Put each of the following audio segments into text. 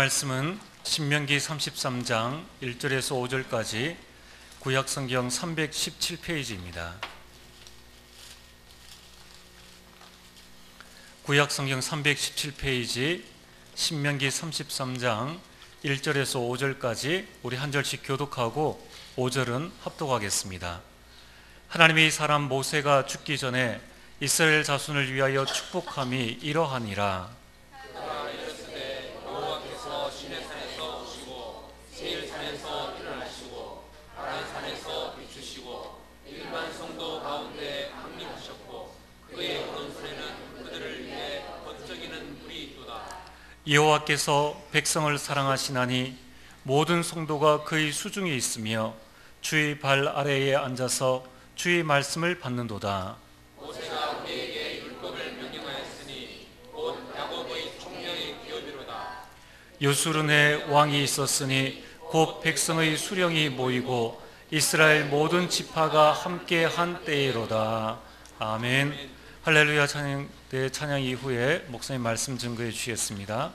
말씀은 신명기 33장 1절에서 5절까지 구약성경 317페이지입니다. 구약성경 317페이지 신명기 33장 1절에서 5절까지 우리 한 절씩 교독하고 5절은 합독하겠습니다. 하나님이 사람 모세가 죽기 전에 이스라엘 자손을 위하여 축복함이 이러하니라. 여호와께서 백성을 사랑하시나니 모든 성도가 그의 수중에 있으며 주의 발 아래에 앉아서 주의 말씀을 받는도다. 모세가 우리에게 율법을 명령하였으니 곧 야곱의 총명의 기업이로다. 요수른에 왕이 있었으니 곧 백성의 수령이 모이고 이스라엘 모든 지파가 함께 한 때이로다. 아멘. 할렐루야. 찬양 이후에 목사님 말씀 증거해 주시겠습니다.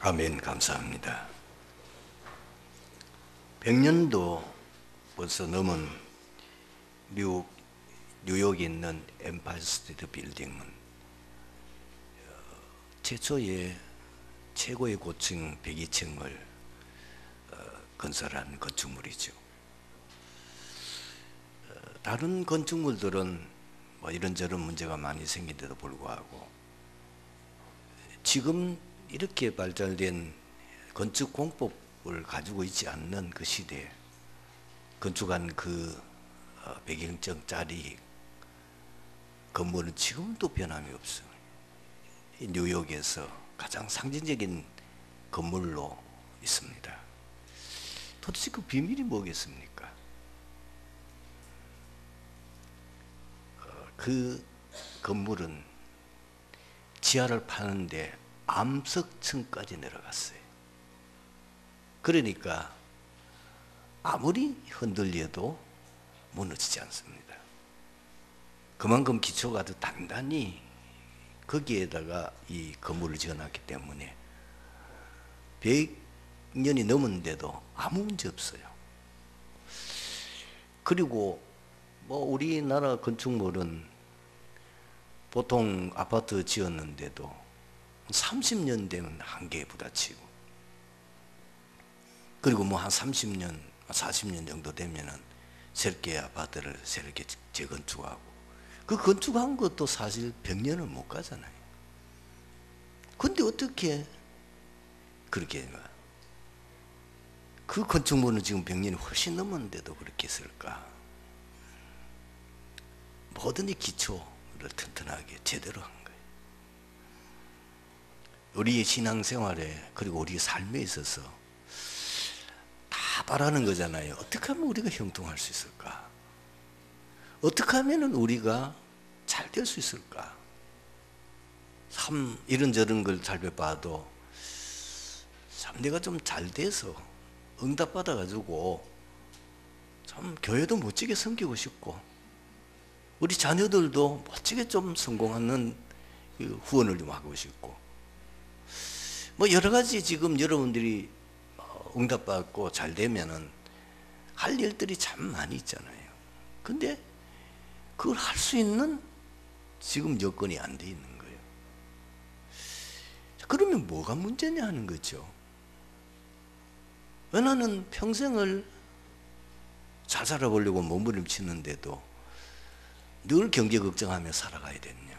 아멘. 감사합니다. 100년도 벌써 넘은 뉴욕에 있는 엠파이어 스테이트 빌딩은 최초의 최고의 고층 102층을 건설한 건축물이죠. 다른 건축물들은 뭐 이런저런 문제가 많이 생긴데도 불구하고 지금 이렇게 발달된 건축 공법을 가지고 있지 않는 그 시대에 건축한 그 100년짜리 건물은 지금도 변함이 없어요. 뉴욕에서 가장 상징적인 건물로 있습니다. 도대체 그 비밀이 뭐겠습니까? 그 건물은 지하를 파는데 암석층까지 내려갔어요. 그러니까 아무리 흔들려도 무너지지 않습니다. 그만큼 기초가 더 단단히 거기에다가 이 건물을 지어놨기 때문에 100년이 넘었는데도 아무 문제 없어요. 그리고 뭐 우리나라 건축물은 보통 아파트 지었는데도 30년 되면 한계에 부딪히고, 그리고 뭐 한 30년, 40년 정도 되면은 새롭게 아파트를 새롭게 재건축하고, 그 건축한 것도 사실 100년을 못 가잖아요. 근데 어떻게 그렇게 그 건축물은 지금 100년이 훨씬 넘었는데도 그렇게 했을까? 모든 이 기초를 튼튼하게 제대로 한 거예요. 우리의 신앙생활에 그리고 우리의 삶에 있어서 다 바라는 거잖아요. 어떻게 하면 우리가 형통할 수 있을까? 어떻게 하면 우리가 잘 될 수 있을까? 참 이런저런 걸 살펴봐도 참 내가 좀 잘 돼서 응답받아가지고 참 교회도 멋지게 섬기고 싶고, 우리 자녀들도 멋지게 좀 성공하는 후원을 좀 하고 싶고, 뭐 여러 가지 지금 여러분들이 응답받고 잘 되면은 할 일들이 참 많이 있잖아요. 근데 그걸 할 수 있는 지금 여건이 안 돼 있는 거예요. 그러면 뭐가 문제냐 하는 거죠. 왜 나는 평생을 잘 살아보려고 몸부림치는데도 늘 경제 걱정하며 살아가야 되느냐.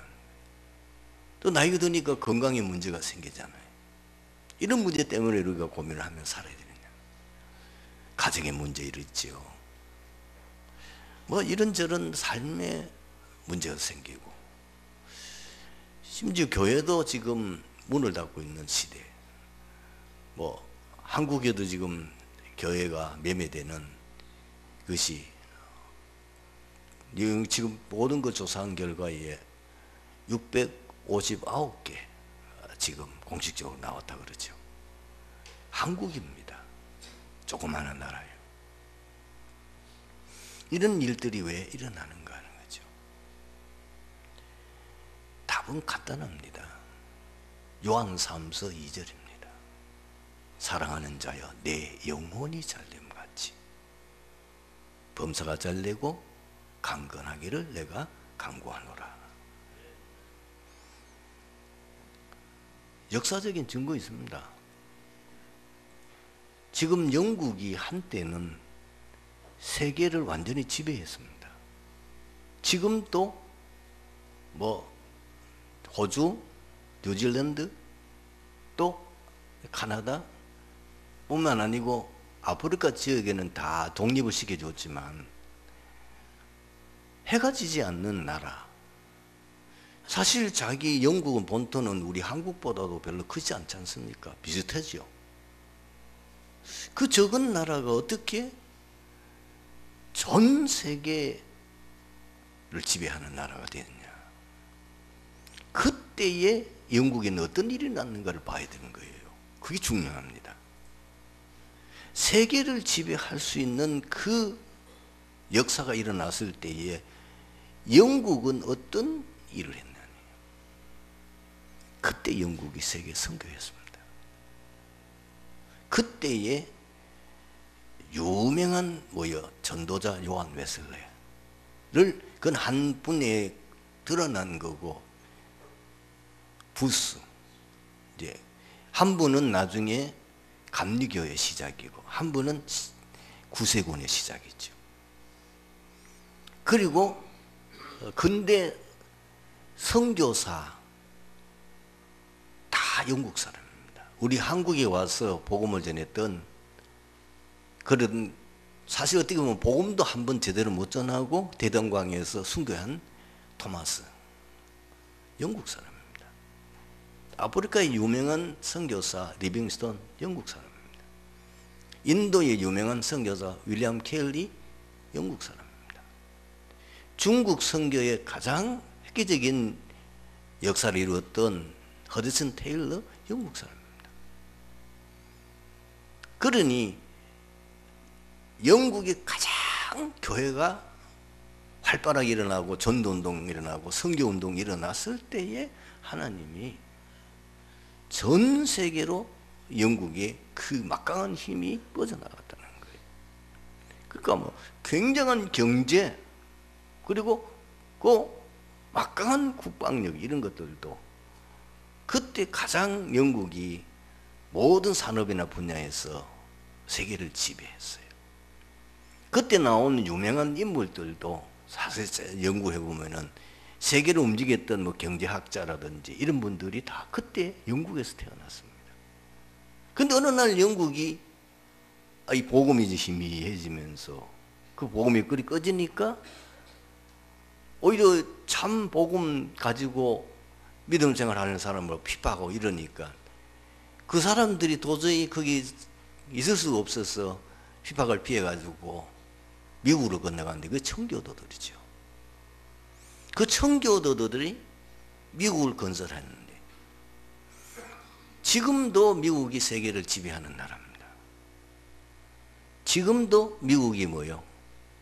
또 나이가 드니까 건강에 문제가 생기잖아요. 이런 문제 때문에 우리가 고민을 하며 살아야 되느냐. 가정의 문제 있지요. 뭐 이런저런 삶에 문제가 생기고, 심지어 교회도 지금 문을 닫고 있는 시대. 뭐 한국에도 지금 교회가 매매되는 것이 지금 모든 거 조사한 결과에 659개 지금 공식적으로 나왔다 그러죠. 한국입니다. 조그마한 나라예요. 이런 일들이 왜 일어나는가 하는 거죠. 답은 간단합니다. 요한 3서 2절입니다. 사랑하는 자여 내 영혼이 잘됨 같이 범사가 잘되고 강건하기를 내가 간구하노라. 역사적인 증거 있습니다. 지금 영국이 한때는 세계를 완전히 지배했습니다. 지금도 뭐 호주, 뉴질랜드, 또 카나다 뿐만 아니고 아프리카 지역에는 다 독립을 시켜줬지만 해가 지지 않는 나라. 사실 자기 영국은 본토는 우리 한국보다도 별로 크지 않지 않습니까? 비슷하죠. 그 적은 나라가 어떻게 전 세계를 지배하는 나라가 되느냐. 그때에 영국에는 어떤 일이 났는가를 봐야 되는 거예요. 그게 중요합니다. 세계를 지배할 수 있는 그 역사가 일어났을 때에 영국은 어떤 일을 했느냐. 그때 영국이 세계 선교했습니다. 그때에 유명한 전도자 요한 웨슬레를 그건 한 분에 드러난 거고, 부스 이제 한 분은 나중에 감리교의 시작이고 한 분은 구세군의 시작이죠. 그리고 근대 선교사 다 영국 사람입니다. 우리 한국에 와서 복음을 전했던, 그런, 사실 어떻게 보면 복음도 한 번 제대로 못 전하고 대동강에서 순교한 토마스, 영국 사람입니다. 아프리카의 유명한 선교사 리빙스톤, 영국 사람입니다. 인도의 유명한 선교사 윌리엄 켈리, 영국 사람입니다. 중국 선교의 가장 획기적인 역사를 이루었던 허드슨 테일러, 영국 사람입니다. 그러니 영국에 가장 교회가 활발하게 일어나고 전도운동이 일어나고 선교운동이 일어났을 때에 하나님이 전 세계로 영국의 그 막강한 힘이 뻗어나갔다는 거예요. 그러니까 뭐 굉장한 경제, 그리고 그 막강한 국방력, 이런 것들도 그때 가장 영국이 모든 산업이나 분야에서 세계를 지배했어요. 그때 나온 유명한 인물들도 사실 연구해 보면은 세계를 움직였던 뭐 경제학자라든지 이런 분들이 다 그때 영국에서 태어났습니다. 근데 어느 날 영국이 이 복음이 희미해지면서 그 복음이 끓이 꺼지니까 오히려 참 복음 가지고 믿음 생활하는 사람을 핍박하고 이러니까 그 사람들이 도저히 거기 있을 수가 없어서 핍박을 피해가지고 미국으로 건너갔는데, 그 청교도들이죠. 그 청교도들이 미국을 건설했는데, 지금도 미국이 세계를 지배하는 나라입니다. 지금도 미국이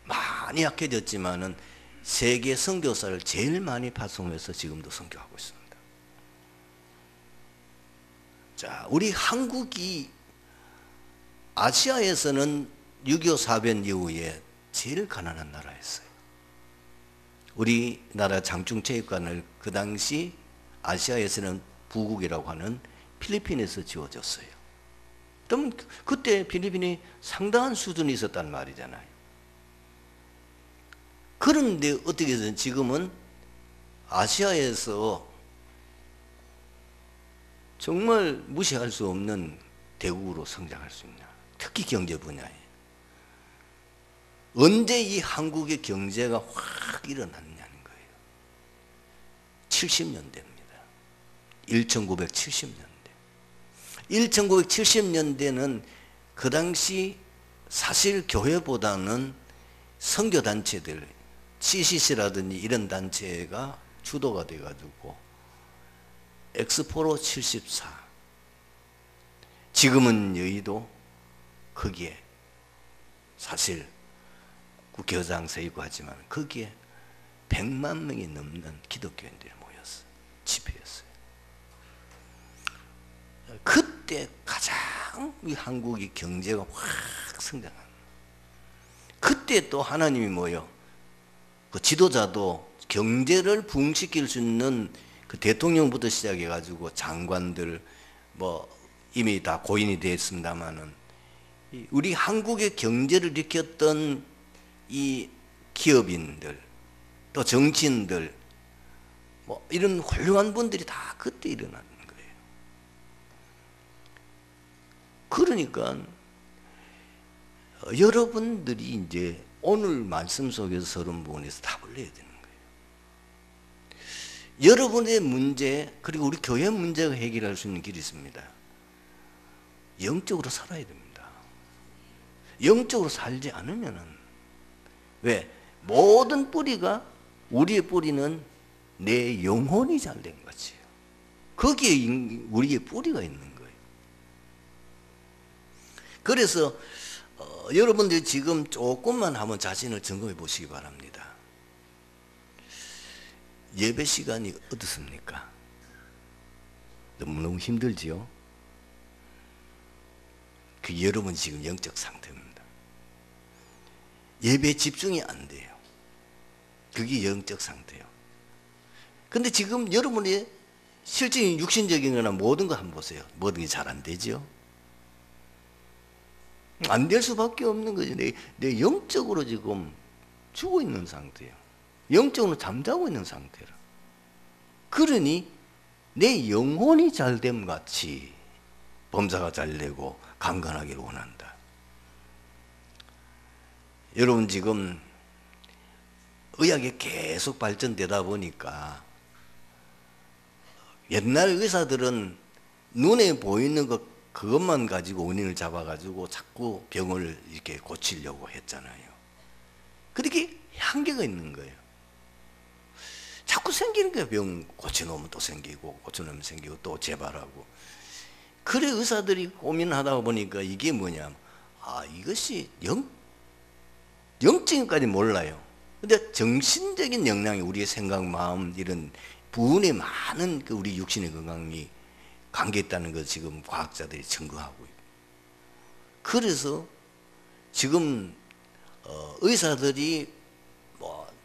많이 약해졌지만은 세계 선교사를 제일 많이 파송해서 지금도 선교하고 있습니다. 자, 우리 한국이 아시아에서는 6.25 사변 이후에 제일 가난한 나라였어요. 우리나라 장충체육관을 그 당시 아시아에서는 부국이라고 하는 필리핀에서 지어졌어요. 그럼 그때 필리핀이 상당한 수준이 있었단 말이잖아요. 그런데 어떻게 해서 지금은 아시아에서 정말 무시할 수 없는 대국으로 성장할 수 있냐, 특히 경제 분야에. 언제 이 한국의 경제가 확 일어났냐는 거예요. 70년대입니다. 1970년대. 1970년대는 그 당시 사실 교회보다는 선교단체들, CCC라든지 이런 단체가 주도가 돼가지고 엑스포로 74, 지금은 여의도 거기에 사실 국회의장서 있고 하지만 거기에 100만 명이 넘는 기독교인들이 모였어요. 집회였어요. 그때 가장 이 한국이 경제가 확 성장한, 그때 또 하나님이 그 지도자도 경제를 부흥시킬 수 있는 그 대통령부터 시작해 가지고 장관들 이미 다 고인이 됐습니다만은 우리 한국의 경제를 일으켰던 이 기업인들, 또 정치인들, 이런 훌륭한 분들이 다 그때 일어나는 거예요. 그러니까 여러분들이 이제 오늘 말씀 속에서 서론 부분에서 답을 내야 되는 거예요. 여러분의 문제, 그리고 우리 교회 문제가 해결할 수 있는 길이 있습니다. 영적으로 살아야 됩니다. 영적으로 살지 않으면은, 왜? 모든 뿌리가, 우리의 뿌리는 내 영혼이 잘된 거지. 거기에 우리의 뿌리가 있는 거예요. 그래서 여러분들이 지금 조금만 한번 자신을 점검해 보시기 바랍니다. 예배 시간이 어떻습니까? 너무너무 힘들지요? 그 여러분 지금 영적 상태입니다. 예배에 집중이 안 돼요. 그게 영적 상태예요. 근데 지금 여러분이 실질적인 육신적인 거나 모든 거 한번 보세요. 모든 게 잘 안 되죠. 안 될 수밖에 없는 거지. 내 영적으로 지금 죽어 있는 상태예요. 영적으로 잠자고 있는 상태라. 그러니 내 영혼이 잘됨 같이 범사가 잘 되고 강건하기를 원한다. 여러분 지금 의학이 계속 발전되다 보니까 옛날 의사들은 눈에 보이는 그것만 가지고 원인을 잡아가지고 자꾸 병을 이렇게 고치려고 했잖아요. 그렇게 한계가 있는 거예요. 자꾸 생기는 거예요. 병 고쳐놓으면 또 생기고 고쳐놓으면 생기고 또 재발하고. 그래 의사들이 고민하다 보니까 이게 뭐냐, 이것이 영적인까지 몰라요. 근데 정신적인 영향이 우리의 생각, 마음 이런 부분에 많은 우리 육신의 건강이 관계있다는 걸 지금 과학자들이 증거하고 있고. 그래서 지금 의사들이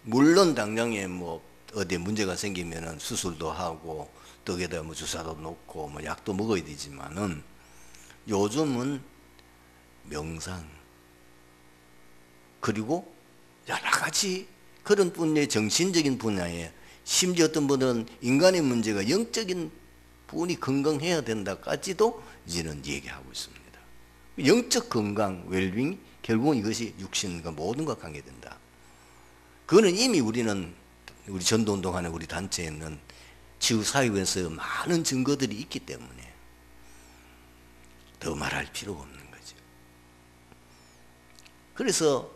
물론 당장에 어디에 문제가 생기면은 수술도 하고 떡에다 주사도 놓고 약도 먹어야 되지만은 요즘은 명상 그리고 여러 가지 그런 분야의 정신적인 분야에, 심지어 어떤 분은 인간의 문제가 영적인 부분이 건강해야 된다까지도 이제는 얘기하고 있습니다. 영적 건강, 웰빙, 결국은 이것이 육신과 모든 것과 관계된다. 그거는 이미 우리 전도운동하는 우리 단체에는 치유사역에서 많은 증거들이 있기 때문에 더 말할 필요가 없는 거죠. 그래서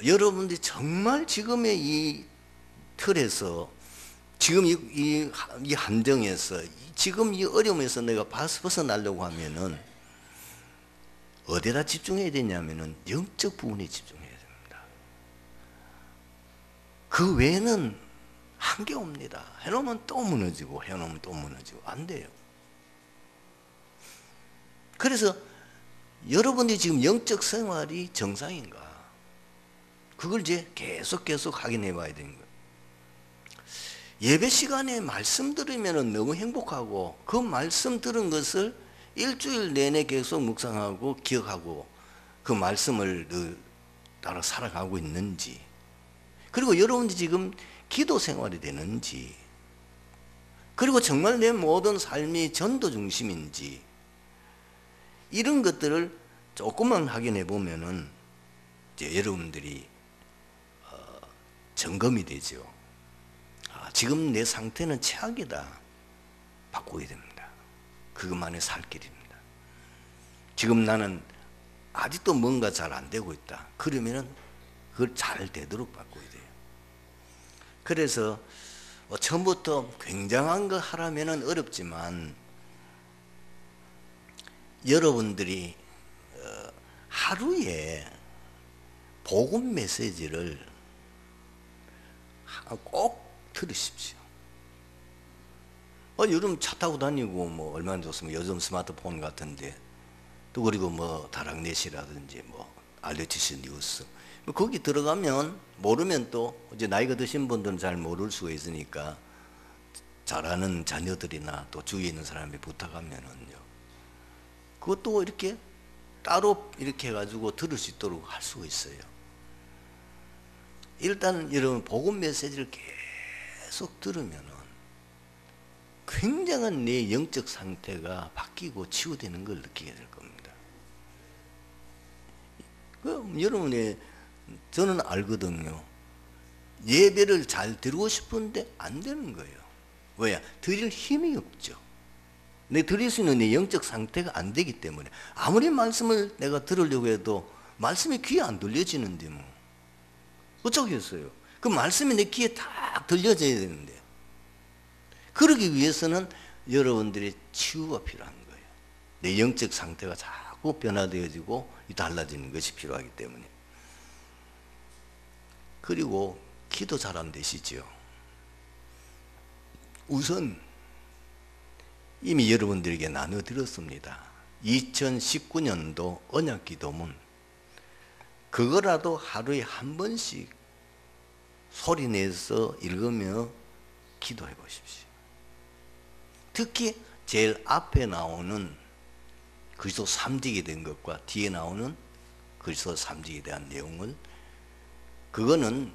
여러분들이 정말 지금의 이 틀에서, 지금 이 한정에서, 지금 이 어려움에서 내가 벗어나려고 하면은 어디다 집중해야 되냐면은 영적 부분에 집중해야 됩니다. 그 외에는 한계 옵니다. 해놓으면 또 무너지고 해놓으면 또 무너지고 안 돼요. 그래서 여러분이 지금 영적 생활이 정상인가? 그걸 이제 계속 확인해 봐야 되는 거예요. 예배 시간에 말씀 들으면 너무 행복하고 그 말씀 들은 것을 일주일 내내 계속 묵상하고 기억하고 그 말씀을 따라 살아가고 있는지, 그리고 여러분들이 지금 기도 생활이 되는지, 그리고 정말 내 모든 삶이 전도 중심인지, 이런 것들을 조금만 확인해 보면은 이제 여러분들이 점검이 되죠. 지금 내 상태는 최악이다. 바꾸게 됩니다. 그것만의 살 길입니다. 지금 나는 아직도 뭔가 잘 안 되고 있다. 그러면은 그걸 잘 되도록 바꿔야 돼요. 그래서 처음부터 굉장한 거 하라면은 어렵지만, 여러분들이 하루에 복음 메시지를 꼭 들으십시오. 요즘 차 타고 다니고 얼마나 좋습니까? 요즘 스마트폰 같은데, 또 그리고 다락넷이라든지 RTC 뉴스, 거기 들어가면 모르면 또 이제 나이가 드신 분들은 잘 모를 수가 있으니까 잘하는 자녀들이나 또 주위에 있는 사람이 부탁하면은요, 그것도 이렇게 따로 이렇게 해가지고 들을 수 있도록 할 수가 있어요. 일단 여러분 복음 메시지를 계속 들으면은 굉장한 내 영적 상태가 바뀌고 치유되는 걸 느끼게 될 겁니다. 그럼 여러분의, 저는 알거든요. 예배를 잘 드리고 싶은데 안 되는 거예요. 왜냐? 드릴 힘이 없죠. 내 드릴 수 있는 내 영적 상태가 안 되기 때문에, 아무리 말씀을 내가 들으려고 해도 말씀이 귀에 안 들려지는데 어쩌겠어요. 그 말씀이 내 귀에 딱 들려져야 되는데, 그러기 위해서는 여러분들의 치유가 필요한 거예요. 내 영적 상태가 자꾸 변화되어지고 달라지는 것이 필요하기 때문에. 그리고 기도 잘 안 되시죠? 우선 이미 여러분들에게 나눠드렸습니다. 2019년도 언약 기도문 그거라도 하루에 한 번씩 소리 내서 읽으며 기도해 보십시오. 특히 제일 앞에 나오는 그리스도 삼직에 대한 것과 뒤에 나오는 그리스도 삼직에 대한 내용을 그거는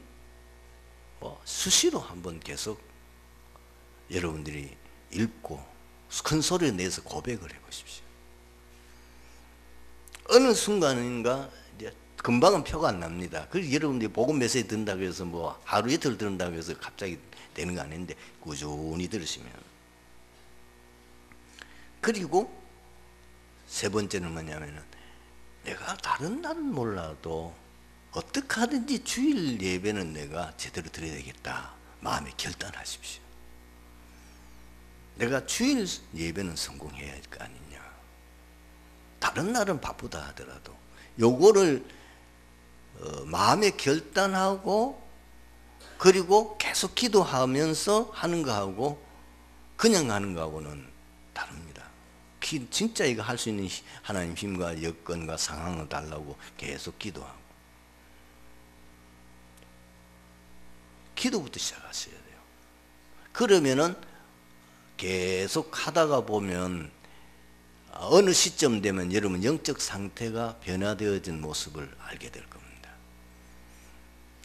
수시로 한번 계속 여러분들이 읽고 큰 소리를 내서 고백을 해 보십시오. 어느 순간인가 이제 금방은 표가 안 납니다. 그래서 여러분들이 복음 메시지 듣는다고 해서 뭐 하루 이틀 듣는다고 해서 갑자기 되는 거 아닌데 꾸준히 들으시면. 그리고 세 번째는 뭐냐면은 내가 다른 날은 몰라도 어떻게 하든지 주일 예배는 내가 제대로 드려야 되겠다. 마음에 결단하십시오. 내가 주일 예배는 성공해야 할 거 아니냐. 다른 날은 바쁘다 하더라도 요거를 마음에 결단하고 그리고 계속 기도하면서 하는 거하고 그냥 하는 거하고는 다릅니다. 진짜 이거 할 수 있는 하나님 힘과 여건과 상황을 달라고 계속 기도하고 기도부터 시작하셔야 돼요. 그러면은 계속 하다가 보면 어느 시점 되면 여러분 영적 상태가 변화되어진 모습을 알게 될 겁니다.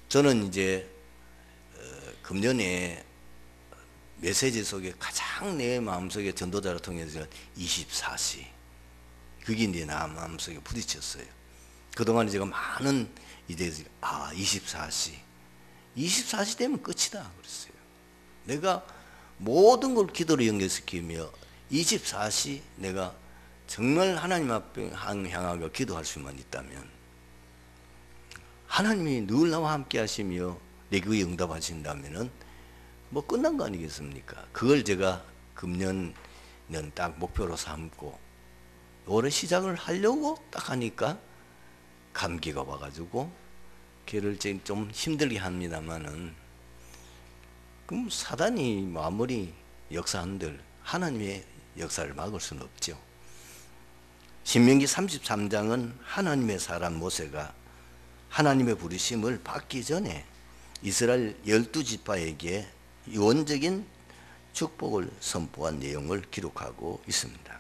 저는 이제 금년에 메시지 속에 가장 내 마음속에 전도자를 통해서 24시 그게 이제 나 마음속에 부딪혔어요. 그동안 제가 많은 이제 24시 되면 끝이다 그랬어요. 내가 모든 걸 기도로 연결시키며 24시 내가 정말 하나님 앞에 향하고 기도할 수만 있다면 하나님이 늘 나와 함께 하시며 내 그에 응답하신다면은 뭐 끝난 거 아니겠습니까? 그걸 제가 금년은 딱 목표로 삼고 올해 시작을 하려고 딱 하니까 감기가 와가지고 걔를 좀 힘들게 합니다만은 그럼 사단이 아무리 역사한들 하나님의 역사를 막을 수는 없죠. 신명기 33장은 하나님의 사람 모세가 하나님의 부르심을 받기 전에 이스라엘 12지파에게 유언적인 축복을 선포한 내용을 기록하고 있습니다.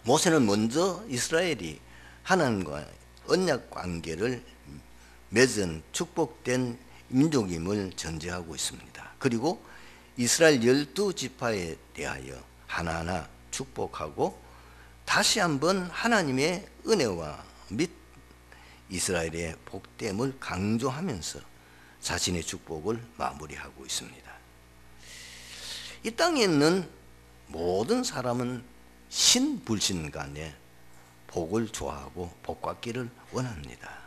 모세는 먼저 이스라엘이 하나님과 언약 관계를 맺은 축복된 민족임을 전제하고 있습니다. 그리고 이스라엘 12지파에 대하여 하나하나 축복하고 다시 한번 하나님의 은혜와 및 이스라엘의 복됨을 강조하면서 자신의 축복을 마무리하고 있습니다. 이 땅에 있는 모든 사람은 신불신 간에 복을 좋아하고 복받기를 원합니다.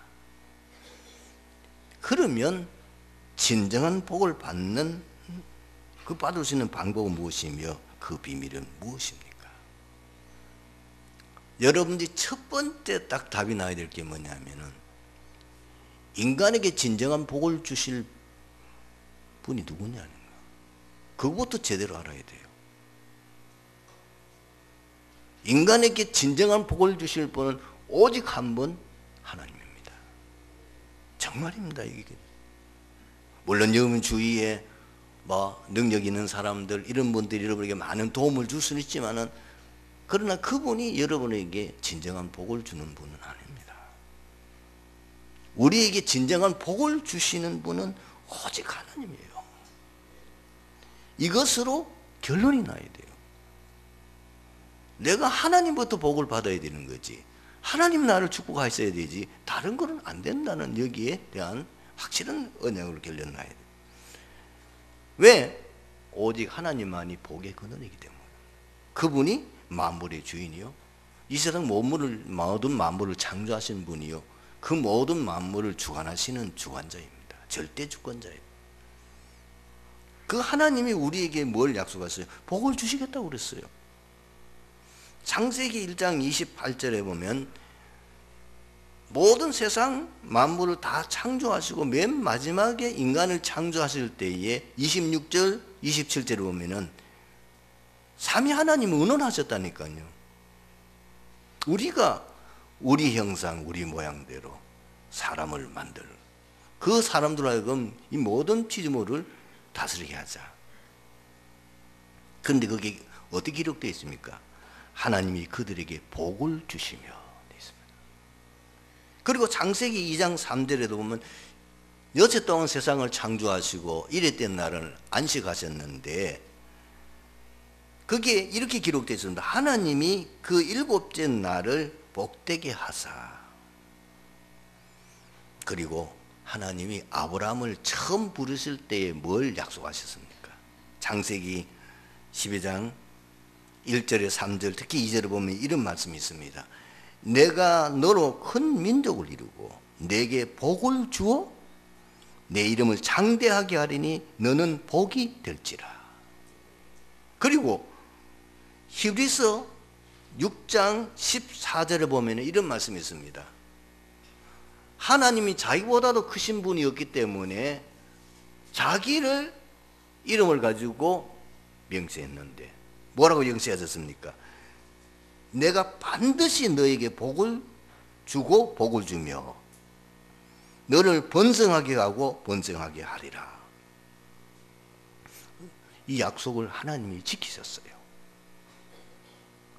그러면 진정한 복을 받는 그 받을 수 있는 방법은 무엇이며 그 비밀은 무엇입니까? 여러분들이 첫 번째 딱 답이 나야 될 게 뭐냐면은 인간에게 진정한 복을 주실 분이 누구냐는 거. 그것부터 제대로 알아야 돼요. 인간에게 진정한 복을 주실 분은 오직 한 분 하나님입니다. 정말입니다. 이게. 물론 여러분 주위에 뭐 능력 있는 사람들 이런 분들이 여러분에게 많은 도움을 줄 수는 있지만은 그러나 그분이 여러분에게 진정한 복을 주는 분은 아닙니다. 우리에게 진정한 복을 주시는 분은 오직 하나님이에요. 이것으로 결론이 나야 돼요. 내가 하나님부터 복을 받아야 되는 거지. 하나님 나를 축복하셔야 되지. 다른 거는 안 된다는 여기에 대한 확실한 언약으로 결론 나야 돼요. 왜? 오직 하나님만이 복의 근원이기 때문에. 그분이 만물의 주인이요. 이 세상 모든 만물을 창조하신 분이요. 그 모든 만물을 주관하시는 주관자입니다. 절대 주권자예요. 그 하나님이 우리에게 뭘 약속하셨어요? 복을 주시겠다고 그랬어요. 창세기 1장 28절에 보면 모든 세상 만물을 다 창조하시고 맨 마지막에 인간을 창조하실 때에 26절, 27절에 보면은 삼위 하나님을 의논하셨다니까요. 우리가 우리 형상, 우리 모양대로 사람을 만들, 그 사람들 하여금 이 모든 피조물을 다스리게 하자. 그런데 그게 어떻게 기록되어 있습니까? 하나님이 그들에게 복을 주시며 되어 있습니다. 그리고 창세기 2장 3절에도 보면 여째 동안 세상을 창조하시고 이랬던 날을 안식하셨는데, 그게 이렇게 기록되어 있습니다. 하나님이 그 일곱째 날을 복되게 하사. 그리고 하나님이 아브라함을 처음 부르실 때에 뭘 약속하셨습니까? 창세기 12장 1절에 3절, 특히 2절에 보면 이런 말씀이 있습니다. 내가 너로 큰 민족을 이루고 내게 복을 주어 내 이름을 장대하게 하리니 너는 복이 될지라. 그리고 히브리서 6장 14절에 보면 이런 말씀이 있습니다. 하나님이 자기보다도 크신 분이 없기 때문에 자기를 이름을 가지고 명세했는데 뭐라고 명세하셨습니까? 내가 반드시 너에게 복을 주고 복을 주며 너를 번성하게 하고 번성하게 하리라. 이 약속을 하나님이 지키셨어요.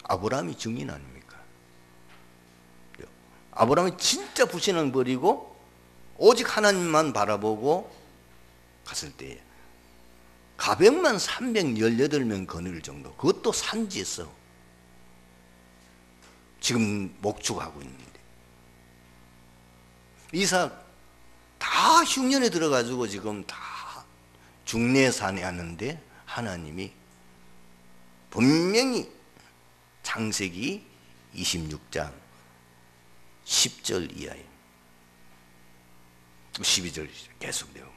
아브라함이 증인 아닙니까? 아브라함이 진짜 불신을 버리고 오직 하나님만 바라보고 갔을 때에 가백만 318명 거느릴 정도, 그것도 산지에서 지금 목축하고 있는데, 이삭 다 흉년에 들어가지고 지금 다 중내산에 하는데 하나님이 분명히 창세기 26장 10절 이하에 12절 계속 내용,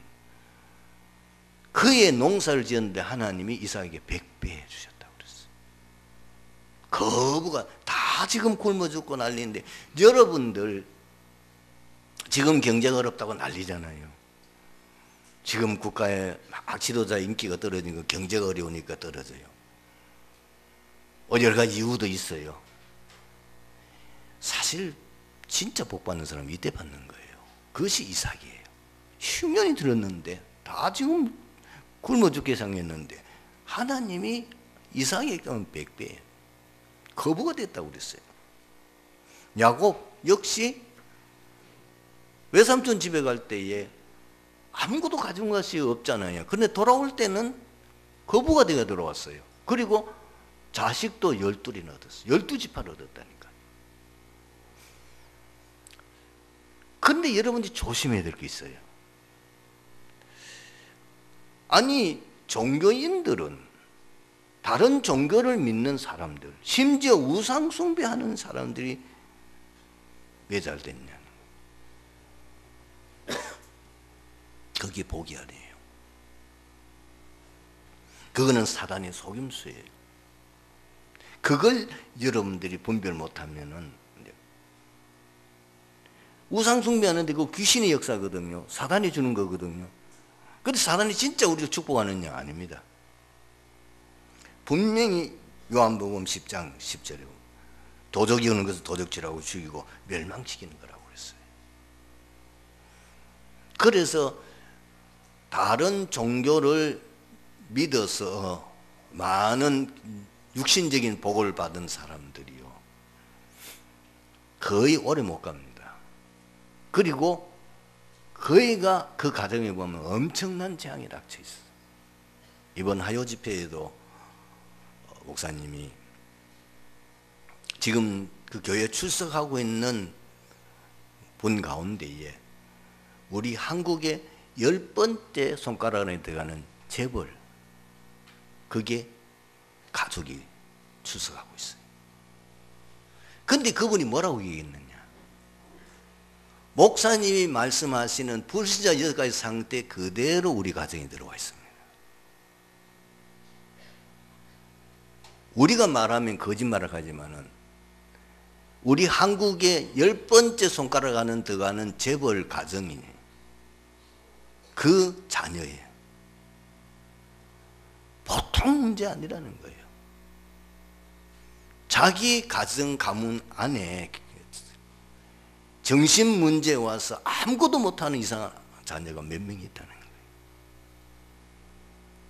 그의 농사를 지었는데 하나님이 이삭에게 100배 주셨다고 그랬어요. 거부가 다 지금 굶어 죽고 난리인데, 여러분들 지금 경제가 어렵다고 난리잖아요. 지금 국가에 막 지도자 인기가 떨어지고 경제가 어려우니까 떨어져요. 여러 가지 이유도 있어요. 사실 진짜 복 받는 사람은 이때 받는 거예요. 그것이 이삭이에요. 흉년이 들었는데 다 지금 굶어 죽게 상했는데 하나님이 이삭에게 100배 거부가 됐다고 그랬어요. 야곱 역시 외삼촌 집에 갈 때에 아무것도 가진 것이 없잖아요. 그런데 돌아올 때는 거부가 되어 들어왔어요. 그리고 자식도 12이나 얻었어요. 12지파를 얻었다니까. 그런데 여러분이 조심해야 될 게 있어요. 아니, 종교인들은, 다른 종교를 믿는 사람들, 심지어 우상 숭배하는 사람들이 왜 잘 됐냐? 그게 복이 아니에요. 그거는 사단의 속임수예요. 그걸 여러분들이 분별 못하면은, 우상 숭배하는데 그 귀신의 역사거든요. 사단이 주는 거거든요. 그런데 사단이 진짜 우리를 축복하느냐? 아닙니다. 분명히 요한복음 10장 10절에 도적이 오는 것을 도적질하고 죽이고 멸망시키는 거라고 그랬어요. 그래서 다른 종교를 믿어서 많은 육신적인 복을 받은 사람들이요, 거의 오래 못 갑니다. 그리고 거의가 그 가정에 보면 엄청난 재앙이 닥쳐 있어요. 이번 하요 집회에도 목사님이 지금 그 교회에 출석하고 있는 분 가운데에 우리 한국의 10번째 손가락 안에 들어가는 재벌, 그게 가족이 출석하고 있어요. 근데 그분이 뭐라고 얘기했느냐? 목사님이 말씀하시는 불신자 6가지 상태 그대로 우리 가정에 들어와 있습니다. 우리가 말하면 거짓말을 하지만은 우리 한국의 10번째 손가락 안에 들어가는 재벌 가정이 그 자녀예요. 보통 문제 아니라는 거예요. 자기 가정 가문 안에 정신 문제 와서 아무것도 못하는 이상한 자녀가 몇 명이 있다는 거예요.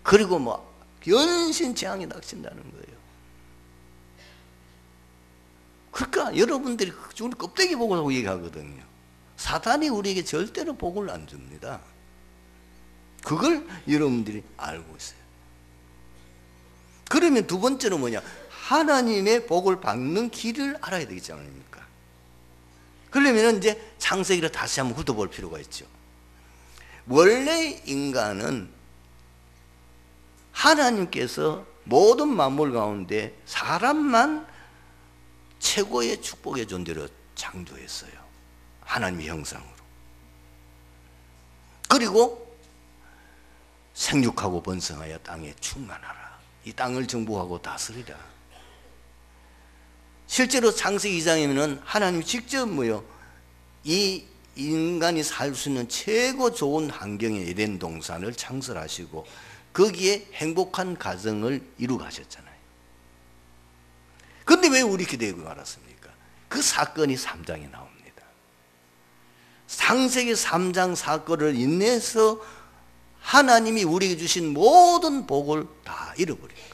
그리고 뭐 연신 재앙이 닥친다는 거예요. 그러니까 여러분들이 오늘 껍데기 복을 얘기하거든요. 사단이 우리에게 절대로 복을 안 줍니다. 그걸 여러분들이 알고 있어요. 그러면 두 번째로 뭐냐? 하나님의 복을 받는 길을 알아야 되지 않습니까? 그러면 이제 창세기를 다시 한번 훑어볼 필요가 있죠. 원래 인간은 하나님께서 모든 만물 가운데 사람만 최고의 축복의 존재로 창조했어요. 하나님의 형상으로. 그리고 생육하고 번성하여 땅에 충만하라. 이 땅을 정복하고 다스리라. 실제로 창세기 2장에는 하나님이 직접 이 인간이 살 수 있는 최고 좋은 환경의 에덴 동산을 창설하시고 거기에 행복한 가정을 이루가셨잖아요. 그런데 왜 우리 기대고 말았습니까? 그 사건이 3장에 나옵니다. 창세기 3장 사건을 인해서 하나님이 우리에게 주신 모든 복을 다 잃어버린 거예요.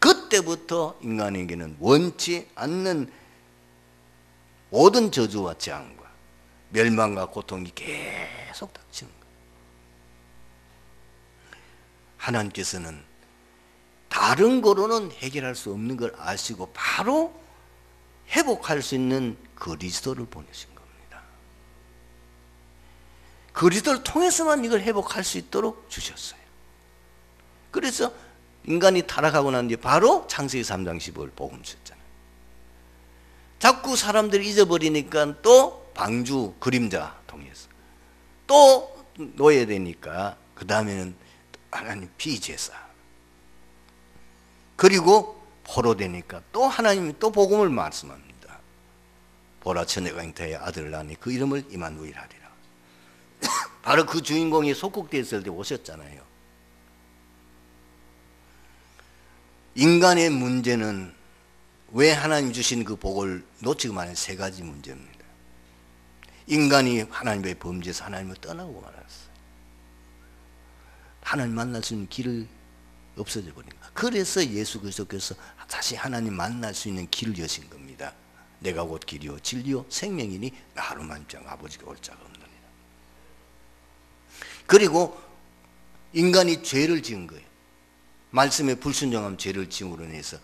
그때부터 인간에게는 원치 않는 모든 저주와 재앙과 멸망과 고통이 계속 닥치는 거예요. 하나님께서는 다른 거로는 해결할 수 없는 걸 아시고 바로 회복할 수 있는 그리스도를 보내신 겁니다. 그리스도를 통해서만 이걸 회복할 수 있도록 주셨어요. 그래서 인간이 타락하고 난 뒤에 바로 창세기 3장 15절 복음 주셨잖아요. 자꾸 사람들이 잊어버리니까 또 방주 그림자 통해서 또 놓아야 되니까 그 다음에는 하나님 피제사, 그리고 포로되니까 또 하나님이 또 복음을 말씀합니다. 보라 처녀가 잉태의 아들을 낳으니 그 이름을 임마누엘 하리라. 바로 그 주인공이 속국되었을 때 오셨잖아요. 인간의 문제는 왜 하나님 주신 그 복을 놓치고 마는 세 가지 문제입니다. 인간이 하나님의 범죄에서 하나님을 떠나고 말았어요. 하나님 만날 수 있는 길을 없어져 버린 거예요. 그래서 예수 그리스도께서 다시 하나님 만날 수 있는 길을 여신 겁니다. 내가 곧 길이요 진리요 생명이니 나로만 입장 아버지가 올 자가 없느니라. 그리고 인간이 죄를 지은 거예요. 말씀에 불순종함 죄를 지음으로 인해서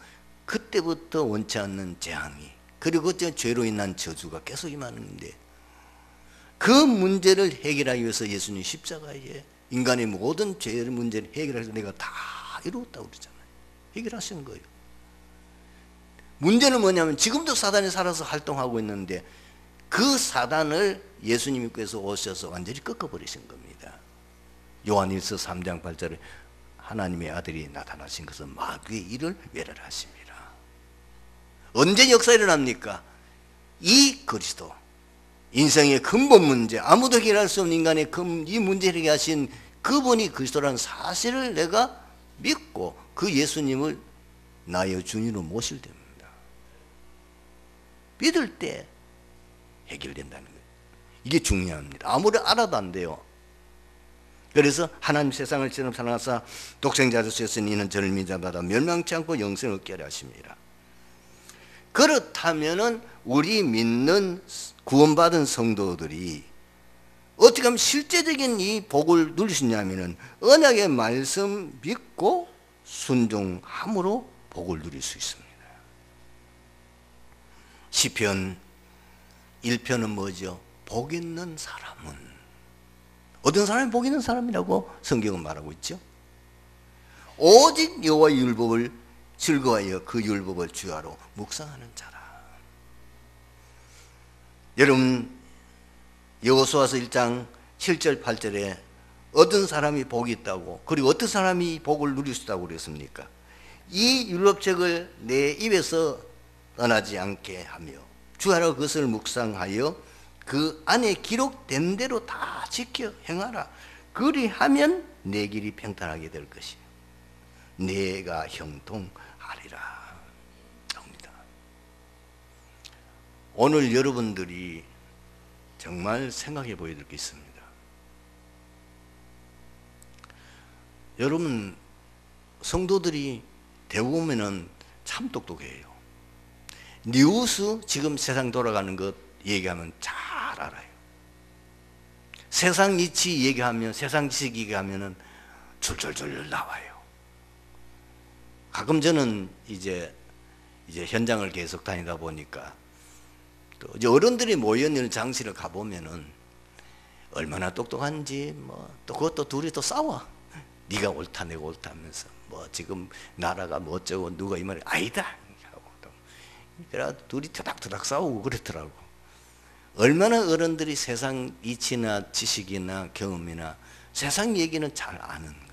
그때부터 원치 않는 재앙이, 그리고 그때 죄로 인한 저주가 계속 임하는데, 그 문제를 해결하기 위해서 예수님 십자가에 인간의 모든 죄의 문제를 해결해서 내가 다 이루었다고 그러잖아요. 해결하신 거예요. 문제는 뭐냐면 지금도 사단이 살아서 활동하고 있는데 그 사단을 예수님께서 오셔서 완전히 꺾어버리신 겁니다. 요한일서 3장 8절에 하나님의 아들이 나타나신 것은 마귀의 일을 멸하심이라. 언제 역사가 일어납니까? 이 그리스도, 인생의 근본 문제, 아무도 해결할 수 없는 인간의 이 문제를 해결하신 그분이 그리스도라는 사실을 내가 믿고 그 예수님을 나의 주님으로 모실 때입니다. 믿을 때 해결된다는 거예요. 이게 중요합니다. 아무리 알아도 안 돼요. 그래서 하나님 세상을 처럼 사랑하사 독생자를 주셨으니 이는 저를 믿는 자마다 멸망치 않고 영생을 얻게 하려 하심이라. 그렇다면은 우리 믿는 구원받은 성도들이 어떻게 하면 실제적인 이 복을 누릴 수 있냐면은 언약의 말씀 믿고 순종함으로 복을 누릴 수 있습니다. 시편 1편은 뭐죠? 복 있는 사람은, 어떤 사람이 복 있는 사람이라고 성경은 말하고 있죠. 오직 여호와의 율법을 즐거워하여 그 율법을 주야로 묵상하는 자라. 여러분, 여호수아서 1장 7절 8절에 어떤 사람이 복이 있다고, 그리고 어떤 사람이 복을 누릴 수 있다고 그랬습니까? 이 율법책을 내 입에서 떠나지 않게 하며 주야로 그것을 묵상하여 그 안에 기록된 대로 다 지켜 행하라. 그리하면 내 길이 평탄하게 될 것이요 내가 형통하리라. 오늘 여러분들이 정말 생각해 보여야 될 게 있습니다. 여러분, 성도들이 대부분은 참 똑똑해요. 뉴스 지금 세상 돌아가는 것 얘기하면 잘 알아요. 세상 이치 얘기하면, 세상 지식 얘기하면은 줄줄줄 나와요. 가끔 저는 이제 현장을 계속 다니다 보니까 또 이제 어른들이 모여 있는 장실을 가보면은 얼마나 똑똑한지 또 그것도 둘이 또 싸워. 네가 옳다 내가 옳다 하면서 지금 나라가 어쩌고 누가 이 말이 아니다 하고 또 그래 둘이 토닥토닥 싸우고 그랬더라고. 얼마나 어른들이 세상 이치나 지식이나 경험이나 세상 얘기는 잘 아는 거예요.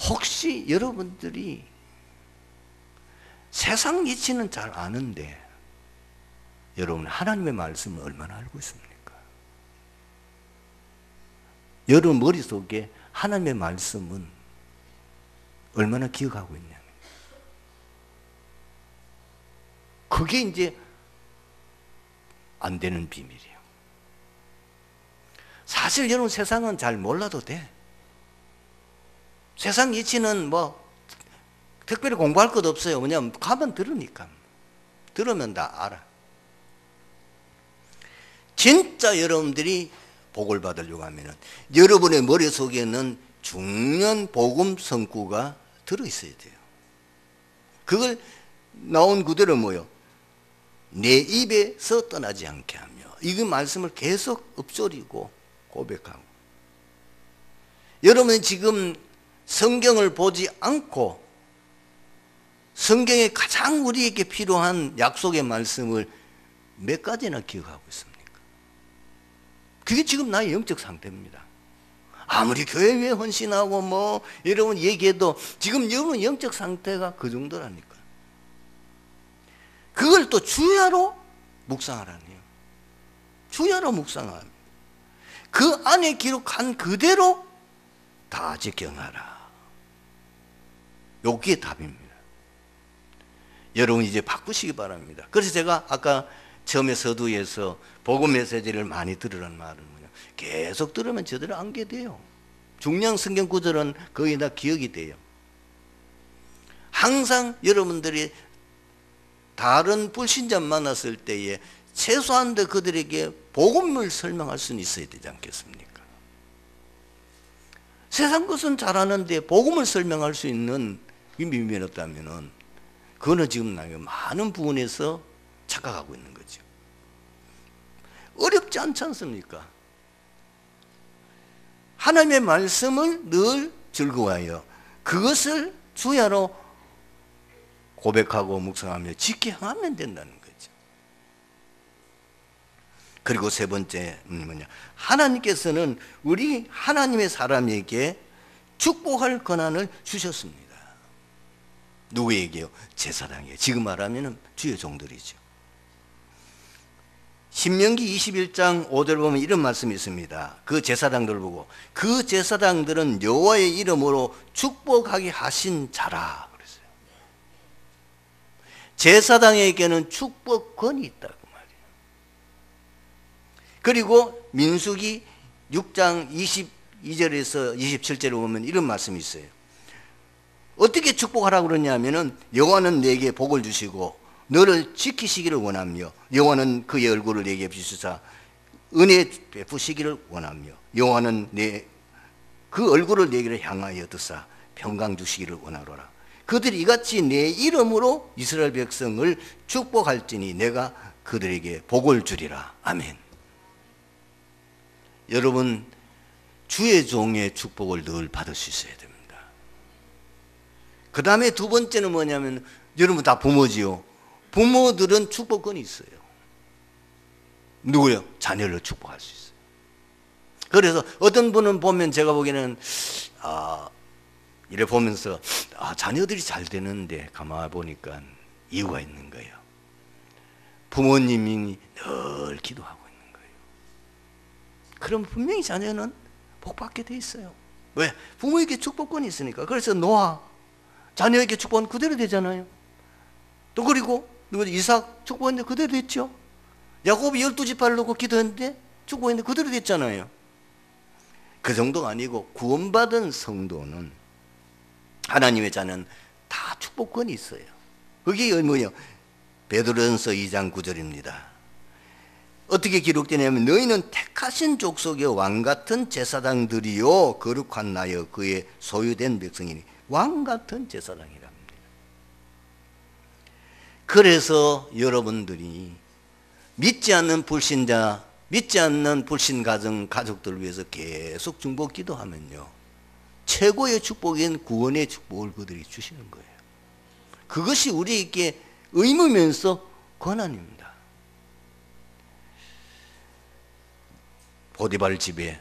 혹시 여러분들이 세상 이치는 잘 아는데 여러분 하나님의 말씀을 얼마나 알고 있습니까? 여러분 머릿속에 하나님의 말씀은 얼마나 기억하고 있냐면 그게 이제 안 되는 비밀이에요. 사실 여러분 세상은 잘 몰라도 돼. 세상 이치는 특별히 공부할 것 없어요. 왜냐하면 가면 들으니까. 들으면 다 알아. 진짜 여러분들이 복을 받으려고 하면은 여러분의 머릿속에는 중요한 복음 성구가 들어있어야 돼요. 그걸 나온 그대로 뭐요? 내 입에서 떠나지 않게 하며 이 말씀을 계속 읊조리고 고백하고. 여러분이 지금 성경을 보지 않고 성경에 가장 우리에게 필요한 약속의 말씀을 몇 가지나 기억하고 있습니까? 그게 지금 나의 영적 상태입니다. 아무리 교회에 헌신하고 여러분 얘기해도 지금 여러분 영적 상태가 그 정도라니까. 그걸 또 주야로 묵상하라니요. 주야로 묵상하라. 그 안에 기록한 그대로 다 지켜나라. 여기에 답입니다. 여러분 이제 바꾸시기 바랍니다. 그래서 제가 아까 처음에 서두에서 복음 메시지를 많이 들으라는 말은 뭐냐, 계속 들으면 저대로 안게 돼요. 중요한 성경 구절은 거의 다 기억이 돼요. 항상 여러분들이 다른 불신자 만났을 때에 최소한도 그들에게 복음을 설명할 수는 있어야 되지 않겠습니까? 세상 것은 잘하는데 복음을 설명할 수 있는 비밀이 없다면은 그거는 지금 많은 부분에서 착각하고 있는 거죠. 어렵지 않지 않습니까? 하나님의 말씀을 늘 즐거워하여 그것을 주야로 고백하고 묵상하며 지켜 행하면 된다는 거죠. 그리고 세 번째는 뭐냐? 하나님께서는 우리 하나님의 사람에게 축복할 권한을 주셨습니다. 누구에게요? 제사장에게. 지금 말하면 주의 종들이죠. 신명기 21장 5절 보면 이런 말씀이 있습니다. 그 제사장들을 보고 그 제사장들은 여호와의 이름으로 축복하게 하신 자라 그랬어요. 제사장에게는 축복권이 있다고 말이에요. 그리고 민수기 6장 22절에서 27절에 보면 이런 말씀이 있어요. 어떻게 축복하라고 그러냐면은 여호와는 내게 복을 주시고 너를 지키시기를 원하며 여호와는 그의 얼굴을 내게 비추사 은혜 베푸시기를 원하며 여호와는 그 얼굴을 내게 향하여 드사 평강 주시기를 원하노라. 그들이 이같이 내 이름으로 이스라엘 백성을 축복할지니 내가 그들에게 복을 주리라. 아멘. 여러분 주의 종의 축복을 늘 받을 수 있어야 됩니다. 그 다음에 두 번째는 뭐냐면 여러분 다 부모지요. 부모들은 축복권이 있어요. 누구요? 자녀를 축복할 수 있어요. 그래서 어떤 분은 보면 제가 보기에는 이래 보면서 자녀들이 잘 되는데 가만히 보니까 이유가 있는 거예요. 부모님이 늘 기도하고 있는 거예요. 그럼 분명히 자녀는 복받게 돼 있어요. 왜? 부모에게 축복권이 있으니까. 그래서 노아 자녀에게 축복은 그대로 되잖아요. 또 그리고 누구 이삭 축복했는데 그대로 됐죠. 야곱이 12지파를 놓고 기도했는데 축복했는데 그대로 됐잖아요. 그 정도가 아니고 구원받은 성도는 하나님의 자는 다 축복권이 있어요. 그게 뭐예요? 베드로전서 2장 9절입니다. 어떻게 기록되냐면 너희는 택하신 족속의 왕같은 제사장들이요 거룩한 나여 그의 소유된 백성이니 왕같은 제사장이랍니다. 그래서 여러분들이 믿지 않는 불신자, 믿지 않는 불신 가족들을 위해서 계속 중보 기도하면요 최고의 축복인 구원의 축복을 그들이 주시는 거예요. 그것이 우리에게 의무면서 권한입니다. 보디발 집에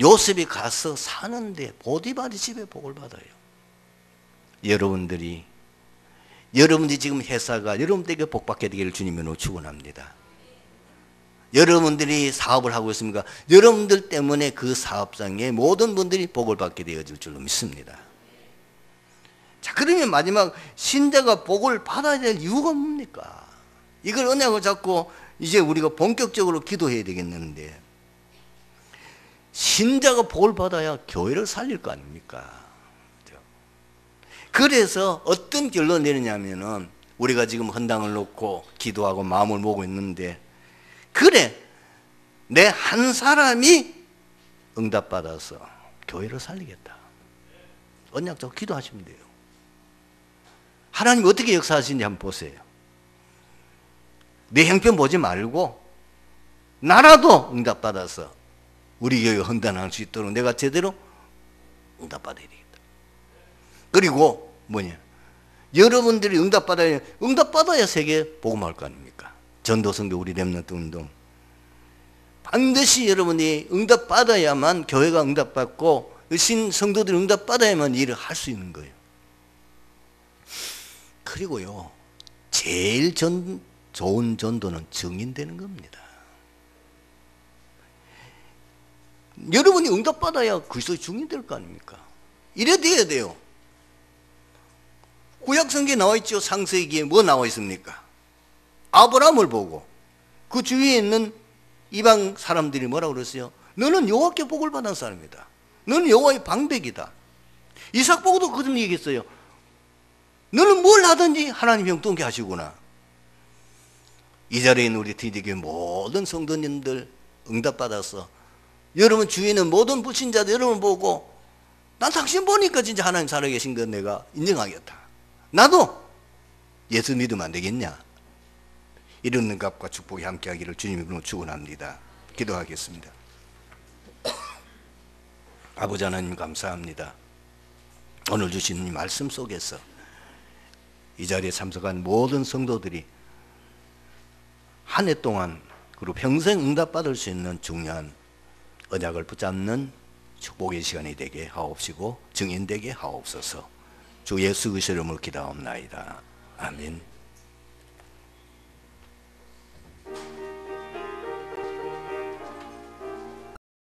요셉이 가서 사는데 보디발이 집에 복을 받아요. 여러분들이 지금 회사가 여러분들에게 복받게 되기를 주님으로 축원합니다. 여러분들이 사업을 하고 있습니까? 여러분들 때문에 그 사업장에 모든 분들이 복을 받게 되어질 줄로 믿습니다. 자, 그러면 마지막 신자가 복을 받아야 될 이유가 뭡니까? 이걸 언약을 잡고 이제 우리가 본격적으로 기도해야 되겠는데 신자가 복을 받아야 교회를 살릴 거 아닙니까? 그래서 어떤 결론을 내리냐면은 우리가 지금 헌당을 놓고 기도하고 마음을 모으고 있는데 그래 내 한 사람이 응답받아서 교회를 살리겠다. 언약 잡고 기도하시면 돼요. 하나님 어떻게 역사하시는지 한번 보세요. 내 형편 보지 말고 나라도 응답받아서 우리 교회 헌단할 수 있도록 내가 제대로 응답받아야 되겠다. 그리고 뭐냐? 여러분들이 응답받아야 세계 복음할 거 아닙니까? 전도선교 우리 렘넌트 운동. 반드시 여러분이 응답받아야만 교회가 응답받고 성도들이 응답받아야만 일을 할 수 있는 거예요. 그리고요, 제일 좋은 전도는 증인되는 겁니다. 여러분이 응답받아야 그리스도의 증인될 거 아닙니까? 이래 돼야 돼요. 구약성경에 나와 있죠. 창세기에 뭐 나와 있습니까? 아브라함을 보고 그 주위에 있는 이방 사람들이 뭐라고 그랬어요? 너는 여호와께 복을 받은 사람이다. 너는 여호와의 방백이다. 이삭 보고도 그런 얘기했어요. 너는 뭘 하든지 하나님 형통케 하시구나. 이 자리에 있는 우리 TD교회 모든 성도님들 응답받아서 여러분 주위에 있는 모든 불신자들 여러분 보고 난 당신 보니까 진짜 하나님 살아계신 건 내가 인정하겠다. 나도 예수 믿으면 안 되겠냐? 이런 응답과 축복이 함께하기를 주님으로 축원합니다. 기도하겠습니다. 아버지 하나님 감사합니다. 오늘 주신 이 말씀 속에서 이 자리에 참석한 모든 성도들이 한 해 동안 그리고 평생 응답받을 수 있는 중요한 언약을 붙잡는 축복의 시간이 되게 하옵시고 증인되게 하옵소서. 주 예수 그리스도의 이름으로 기도하옵나이다. 아멘.